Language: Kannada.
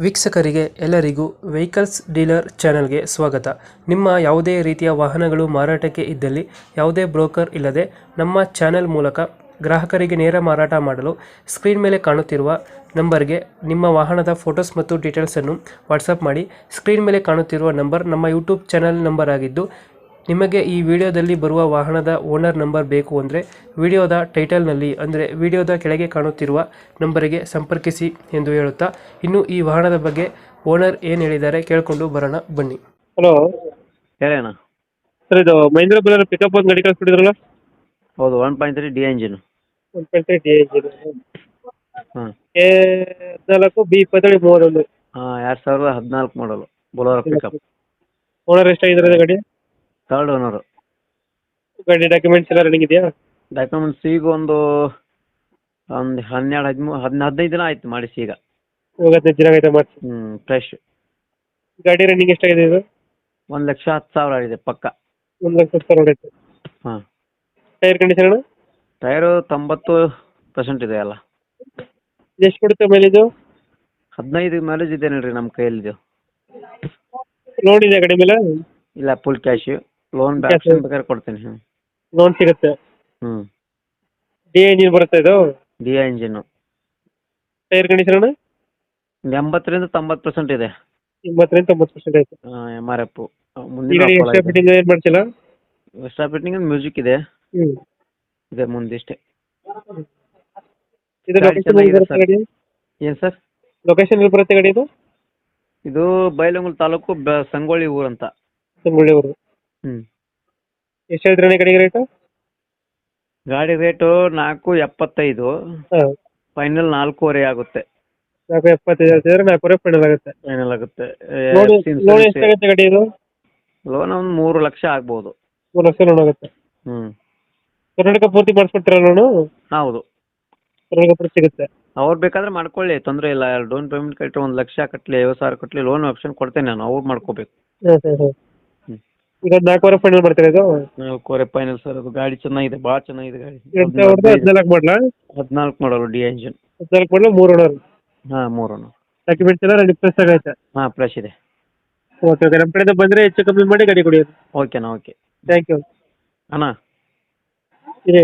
ವೀಕ್ಷಕರಿಗೆ ಎಲ್ಲರಿಗೂ ವೆಹಿಕಲ್ಸ್ ಡೀಲರ್ ಚಾನೆಲ್ಗೆ ಸ್ವಾಗತ. ನಿಮ್ಮ ಯಾವುದೇ ರೀತಿಯ ವಾಹನಗಳು ಮಾರಾಟಕ್ಕೆ ಇದ್ದಲ್ಲಿ ಯಾವುದೇ ಬ್ರೋಕರ್ ಇಲ್ಲದೆ ನಮ್ಮ ಚಾನೆಲ್ ಮೂಲಕ ಗ್ರಾಹಕರಿಗೆ ನೇರ ಮಾರಾಟ ಮಾಡಲು ಸ್ಕ್ರೀನ್ ಮೇಲೆ ಕಾಣುತ್ತಿರುವ ನಂಬರ್ಗೆ ನಿಮ್ಮ ವಾಹನದ ಫೋಟೋಸ್ ಮತ್ತು ಡೀಟೇಲ್ಸನ್ನು ವಾಟ್ಸಪ್ ಮಾಡಿ. ಸ್ಕ್ರೀನ್ ಮೇಲೆ ಕಾಣುತ್ತಿರುವ ನಂಬರ್ ನಮ್ಮ ಯೂಟ್ಯೂಬ್ ಚಾನೆಲ್ ನಂಬರ್ ಆಗಿದ್ದು, ನಿಮಗೆ ಈ ವಿಡಿಯೋದಲ್ಲಿ ಬರುವ ವಾಹನದ ಓನರ್ ನಂಬರ್ ಬೇಕು ಅಂದರೆ ವಿಡಿಯೋದ ಟೈಟಲ್ನಲ್ಲಿ ಅಂದರೆ ವಿಡಿಯೋದ ಕೆಳಗೆ ಕಾಣುತ್ತಿರುವ ನಂಬರಿಗೆ ಸಂಪರ್ಕಿಸಿ ಎಂದು ಹೇಳುತ್ತಾ, ಇನ್ನು ಈ ವಾಹನದ ಬಗ್ಗೆ ಓನರ್ ಏನು ಹೇಳಿದ್ದಾರೆ ಕೇಳಿಕೊಂಡು ಬರೋಣ ಬನ್ನಿ. ಹಲೋ ಹೇಳೋಣ. ಸರ್, ಇದು ಮಹೇಂದ್ರ ಬುಲೆರೋ ಪಿಕಪ್ ಒಂದು ಗಾಡಿ ಕಳಿಸ್ಬಿಟ್ಟಿದ್ರಲ್ಲ? ಹೌದು, 1.3 ಡಿ ಎಂಜಿನ್. 1.3 ಡಿ ಹಾಂ 14 B27 ಹಾಂ 2014 ಮಾಡಲು ಬೊಲೊರೋ ಪಿಕಪ್. ಓನರ್ ಎಷ್ಟಾಗಿದ್ದಾರೆ ಗಾಡಿ? Third owner. ಗಾಡಿ ಡಾಕ್ಯುಮೆಂಟ್ಸ್ ಎಲ್ಲ ರನ್ನಿಂಗ್ ಇದೆಯಾ? ಡಾಕ್ಯುಮೆಂಟ್ಸ್ ಈಗ ಒಂದು 12-15 ದಿನ ಆಯ್ತು ಮಾಡಿಸಿ. ಈಗ ಇವಾಗ 15 ದಿನ ಆಗಿದೆ ಮಾಡಿಸಿ. ಫ್ರೆಶ್. ಗಾಡಿ ರನ್ನಿಂಗ್ ಎಷ್ಟಾಗಿದೆ ಇದು? 1,10,000 ಆಗಿದೆ ಪಕ್ಕ. 1,10,000 ಹೊಡೆಯುತ್ತೆ. ಹಾಂ. Tyre condition? ಟೈರು 90% ಇದೆ ಎಲ್ಲ. ಎಷ್ಟು ಕೊಡುತ್ತೆ ಮೈಲೇಜು? 15 ಮೈಲೇಜ್ ಇದೆ ನೋಡ್ರಿ ನಮ್ಮ ಕೈಯಲ್ಲಿದು. ಲೋನ್ ಇದೆ ಗಾಡಿ ಮೇಲೆ? ಇಲ್ಲ, ಫುಲ್ ಕ್ಯಾಶ್. ಲೋನ್ ಆಪ್ಷನ್ ಬೇಕಾದ್ರೆ ಕೊಡ್ತೀನಿ. ಲೋನ್ ಸಿಗುತ್ತೆ. ಡಿ ಎಂಜಿನ್ ಬರುತ್ತೆ ಇದು? D engine. Tyre condition? 80-90% ಇದೆ. 80-90% ಐತೆ. MRF. ಈ ಗಾಡಿ ಎಕ್ಸ್ಟ್ರಾ ಫಿಟ್ಟಿಂಗ್ ಏನು ಮಾಡ್ಸಿಲ್ಲ? ಎಕ್ಸ್ಟ್ರಾ ಫಿಟ್ಟಿಂಗ್ ಮ್ಯೂಸಿಕ್ ಇದೆ. ಇದೆ ಮುಂದಿಷ್ಟೇ. ಇದು ಲೊಕೇಶನ್ ಎಲ್ಲಿ ಬರುತ್ತೆ ಗಾಡಿ? ಏನು ಸರ್? ಲೊಕೇಶನ್ ಎಲ್ಲಿ ಬರುತ್ತೆ ಗಾಡಿ ಇದು? ಇದು ಬೈಲಹೊಂಗಲ ತಾಲೂಕು ಸಂಗೊಳ್ಳಿ ಊರಂತ. ಸಂಗೊಳ್ಳಿ ಊರು. ಎಷ್ಟು ಹೇಳ್ತೀರಣ್ಣ ಗಾಡಿಗೆ ರೇಟು? ಗಾಡಿ ರೇಟು 4.75. ಹಾಂ. ಫೈನಲ್ 4.25 ಆಗುತ್ತೆ. 4.75 ಹೇಳ್ತಿದ್ರೆ 4.25 ಫೈನಲ್ ಆಗುತ್ತೆ. ಫೈನಲ್ ಆಗುತ್ತೆ. ಲೋನ್ ಎಷ್ಟಾಗುತ್ತೆ ಗಾಡಿ ಇದು? ಲೋನ್ ಒಂದು 3 ಲಕ್ಷ ಆಗ್ಬೋದು. 3 ಲಕ್ಷ ಲೋನ್ ಆಗುತ್ತೆ. ಕರ್ನಾಟಕ ಪೂರ್ತಿ ಮಾಡಿಸ್ಕೊಡ್ತೀರಾ ಲೋನು? ಹೌದು, ಕರ್ನಾಟಕ ಪೂರ್ತಿ ಸಿಗುತ್ತೆ. ಅವ್ರು ಬೇಕಾದ್ರೆ ಮಾಡ್ಕೊಳ್ಳಿ, ತೊಂದರೆ ಇಲ್ಲ. ಡೌನ್ ಪೇಮೆಂಟ್ ಕಟ್ಟಿ 1 ಲಕ್ಷ ಕಟ್ಟಲಿ, 50,000 ಕಟ್ಟಲಿ, ಲೋನ್ ಆಪ್ಷನ್ ಕೊಡ್ತೇನೆ ನಾನು. ಅವ್ರು ಮಾಡ್ಕೋಬೇಕು. ಈಗ 4.25 ಫೈನಲ್ ಮಾಡ್ತೀರಾ ಇದು? 4.25 ಫೈನಲ್ ಸರ್. ಅದು ಗಾಡಿ ಚೆನ್ನಾಗಿದೆ, ಭಾಳ ಚೆನ್ನಾಗಿದೆ ಗಾಡಿ. 2014 ಮಾಡಲಾ? 14 ಮಾಡಲು ಡಿ ಎಂಜಿನ್. 14 ಮಾಡಲು 3 ಓನರ್. ಹಾಂ, 3 ಓನರ್. ಡಾಕ್ಯುಮೆಂಟ್ಸ್ ಎಲ್ಲ ರೆಡಿ ಪ್ರೆಸ್ ಆಗೈತೆ? ಹಾಂ, ಫ್ರೆಶ್ ಇದೆ. ಓಕೆ ಓಕೆ, ನಮ್ಮ ಕಡೆಯಿಂದ ಬಂದರೆ ಹೆಚ್ಚು ಕಮ್ಮಿ ಮಾಡಿ ಗಾಡಿ ಕೊಡಿ. ಓಕೆನಾ? ಓಕೆ, ಥ್ಯಾಂಕ್ ಯು ಅಣ್ಣ. ಇದೆ